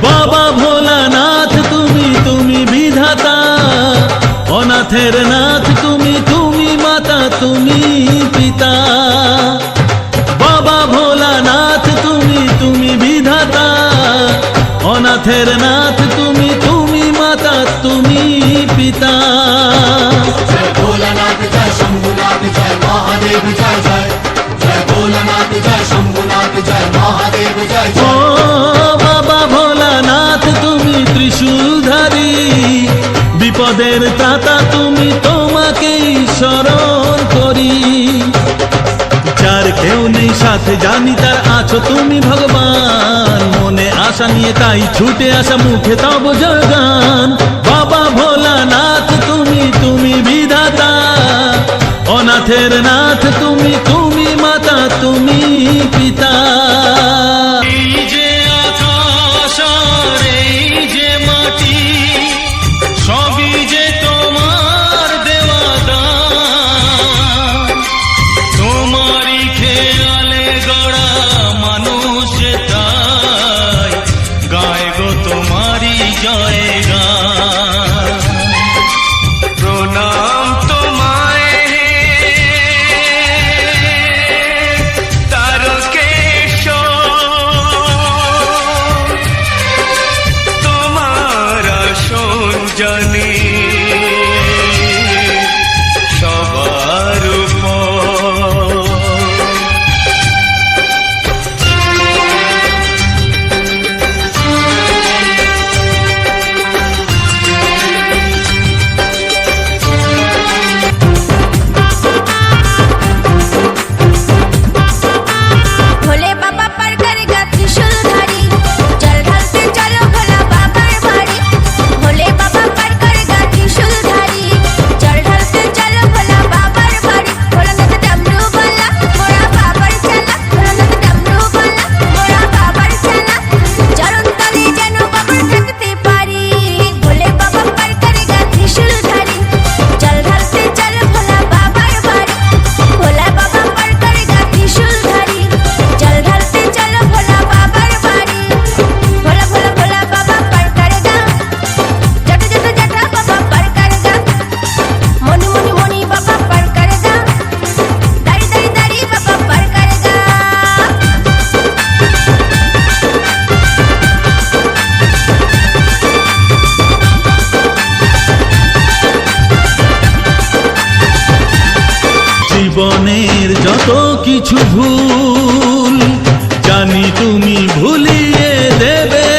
বাবা ভোলানাথ তুমি তুমি বিধাতা, অনাথের নাথ তুমি তুমি মাতা তুমি পিতা। বাবা ভোলানাথ তুমি তুমি বিধাতা, অনাথের নাথ তুমি তুমি মাতা তুমি পিতা। জয় ভোলানাথ জয় শম্ভুনাথ জয় মহাদেব জয় জয়, জয় ভোলানাথ জয় শম্ভুনাথ জয় মহাদেব জয় ও জয়। বাবা ভোলানাথ তুমি ত্রিশূলধারী, বিপদের ত্রাতা তুমি তোমাকেই শরণ করি। যার কেউ নেই সাথে জানি তার আছো তুমি ভগবান, মনে আশা নিয়ে তাই ছুটে আসা মুখে তব জয়গান। বাবা ভোলানাথ তুমি তুমি বিধাতা, অনাথের নাথ তুমি তুমি মাতা তুমি পিতা। এই যে আকাশ আর এই যে মাটি, সবই যে তোমার দেওয়া দান। তোমারই খেয়ালে গড়া মানুষ তাই গায় গো তোমারই জয় গান। প্রণাম তোমায় তারকেশ্বর, তোমার আসন জানি সবার উপর। भोले बाबा पर करेगा त्रिशूलधारी, जल ढालते चलो भोला बाबर भारी। भोले बाबा पर करेगा त्रिशूलधारी, जल ढालते चलो भोला बाबर भारी। भोलानाथ डमरू वाला मोरा बाबर चला, भोलानाथ डमरू वाला मोरा बाबर चला। चरण तले जेनो बाबर থাকতে পারি। भोले बाबा पर करेगा त्रिशूलधारी, जल ढालते चलो भोला बाबर भारी। भोला बाबा पर करेगा त्रिशूलधारी, जल ढालते चलो भोला बाबर भारी। भोला भोला भोला बाबा पर करेगा, जट जट जटा बाबा पर करेगा। मोनी मोनी मोनी बाबा पर करेगा, दाढ़ी दाढ़ी दाढ़ी बाबा पर करेगा। জীবনের যত কিছু ভুল জানি তুমি ভুলিয়ে দেবে,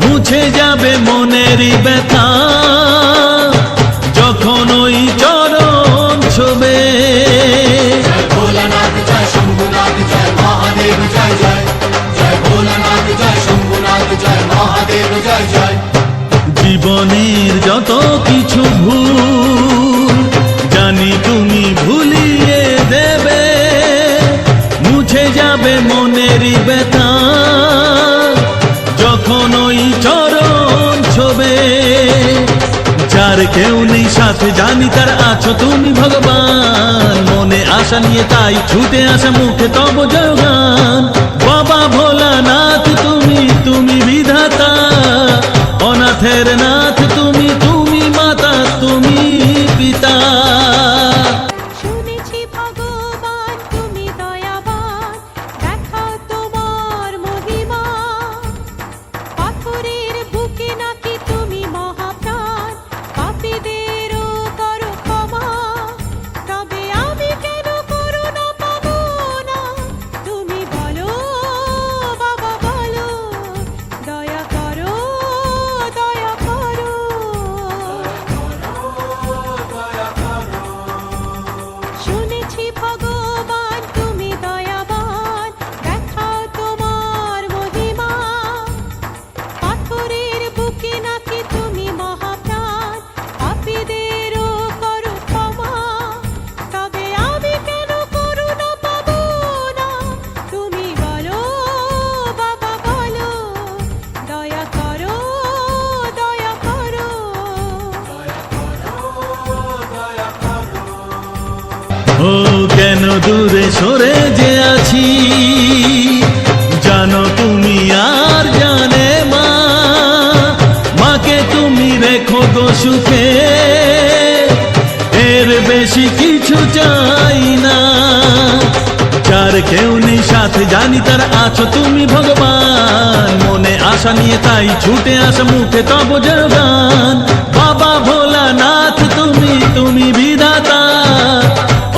মুছে যাবে মনেরই ব্যথা যখন ওই চরণ ছোবে। জয় ভোলানাথ জয় শম্ভুনাথ জয় মহাদেব জয় জয়, জয় ভোলানাথ জয় শম্ভুনাথ জয় মহাদেব জয় জয়। জীবনের যত কিছু ভুল জানি তুমি ভুলিয়ে দেবে, মুছে যাবে মনেরই ব্যথা যখন ওই চরণ ছোবে। যার কেউ নেই সাথে জানি তার আছো তুমি ভগবান, মনে আশা নিয়ে তাই ছুটে আসা মুখে তব জয়গান। বাবা ভোলানাথ তুমি তুমি বিধাতা, অনাথের নাথ তুমি তুমি মাতা তুমি পিতা। শুনেছি ভগবান তুমি দয়াবান, দেখাও তোমার মহিমা। পাথরের বুকে নাকি তুমি মহাপ্রাণ, পাপীদেরও করো ক্ষমা। তবে আমি কেন করুণা পাবো না, তুমি বলো বাবা বলো, দয়া করো দয়া করো। শুনেছি ভগবান তুমি দয়াবান, দেখাও তোমার মহিমা। পাথরের বুকে নাকি তুমি মহাপ্রাণ, পাপীদেরও করো ক্ষমা। তবে আমি কেন করুণা পাবো না, তুমি বলো বাবা বলো, দয়া করো দয়া করো। ও কেন দূরে সরে যে আছি, জানো তুমি আর জানে গো সুখে, এর বেশি কিছু চাই না। যার কেউ নেই সাথে জানি তার আছো তুমি ভগবান, মনে আশা নিয়ে তাই ছুটে আসা মুখে তব জয়গান। বাবা ভোলানাথ তুমি, তুমি বিধাতা,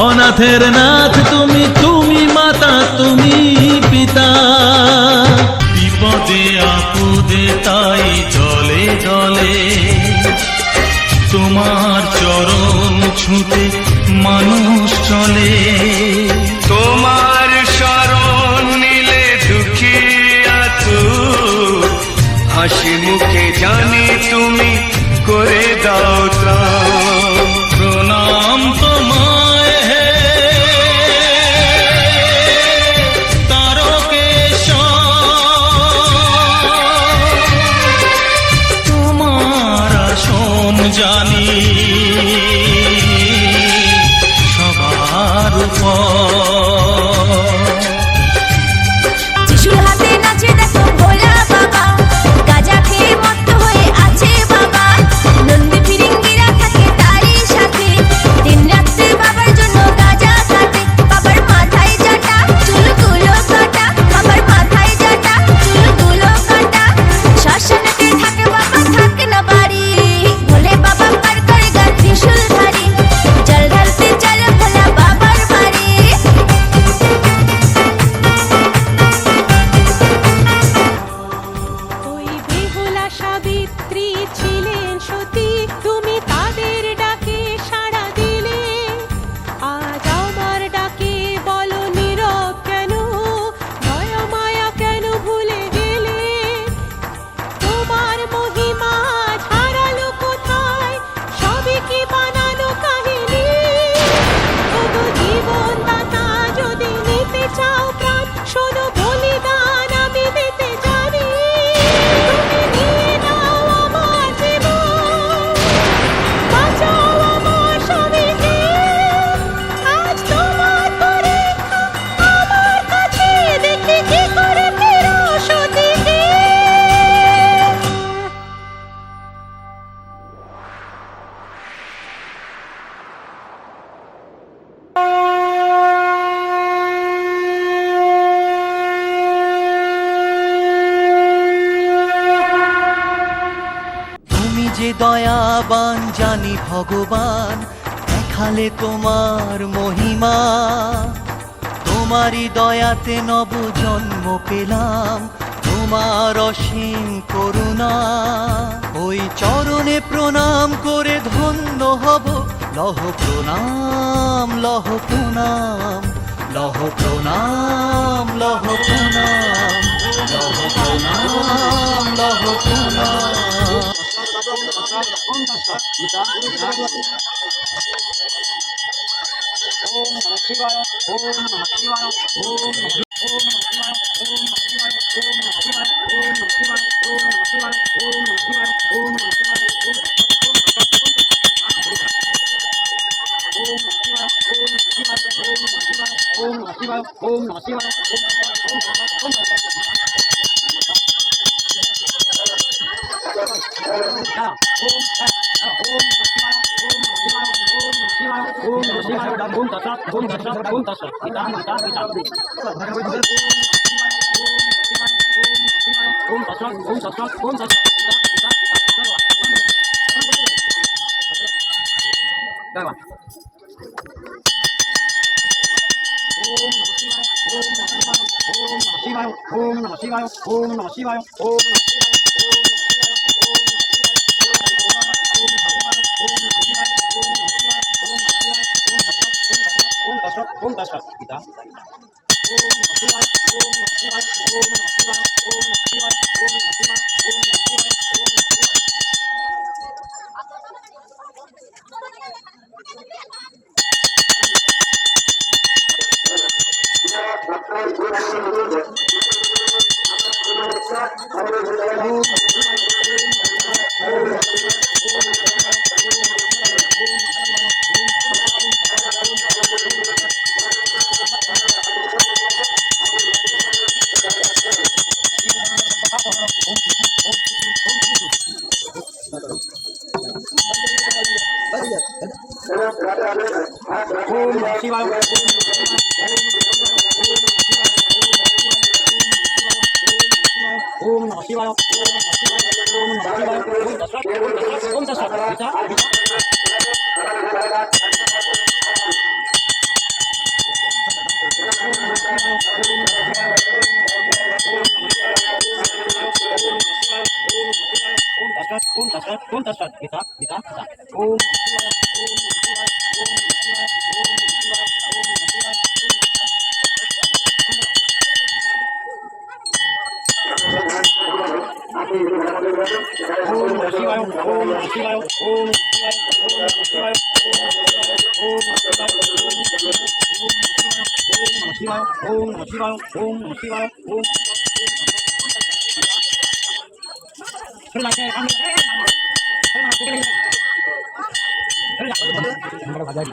অনাথের নাথ তুমি, তুমি মাতা, তুমি পিতা। বিপদে আপদে তাই জলে জলে তোমার চরণ ছুঁতে মানুষ চলে। তোমার শরণ নিলে দুঃখী আতুর, হাসি মুখে জানি তুমি করে দাও ত্রাণ। প্রণাম তোমায় হে তারকেশ্বর, তোমার আসন জানি সবার উপর। ত্রিশূল হাতে নাচে দেখো ভোলা বাবা, গাঁজা খেয়ে মত্ত হয়ে আছে বাবা। নন্দী ফিরিঙ্গিরা থাকে তারই সাথে, দিন রাত্রে বাবার জন্য গাঁজা কাটে। বাবার মাথায় জাটা, চুলগুলো কাটা, বাবার মাথায় জাটা, চুলগুলো কাটা। শ্মশানেতে থাকে বাবা, থাকে না বাড়ি। ভোলে বাবা পার করে গা ত্রিশূলধারী, জল ঢালতে চলো ভোলা বাবার বাড়ি। ওই বেহুলা সাবিত্রী ছিলেন সতী, তুমি তাদের ডাকে সাড়া দিলে। আজ আমার ডাকে বলো নীরব কেন, দয়া মায়া কেন ভুলে গেলে। তোমার মহিমা হারালো কোথায়, সবই কি বানানো কাহিনী। ওগো জীবন দাতা যদি নিতে চাও প্রাণ, শোনো বলিদান আমি দিতে জানি। তুমি নিয়ে নাও আমার জীবন, বাঁচাও আমার স্বামীকে। আজ তোমার পরীক্ষা আমার কাছে, দেখি কি করে ফেরো সতীকে। তুমি যে দয়াবান জানি ভগবান, দেখালে তোমার মহিমা। তোমারই দয়াতে নব জন্ম পেলাম, তোমার অসীম করুণা। ওই চরণে প্রণাম করে ধন্য হব, লহ প্রণাম, লহ প্রণাম, লহ প্রণাম, লহ প্রণাম, লহ প্রণাম, লহ প্রণাম। আমরা বাজার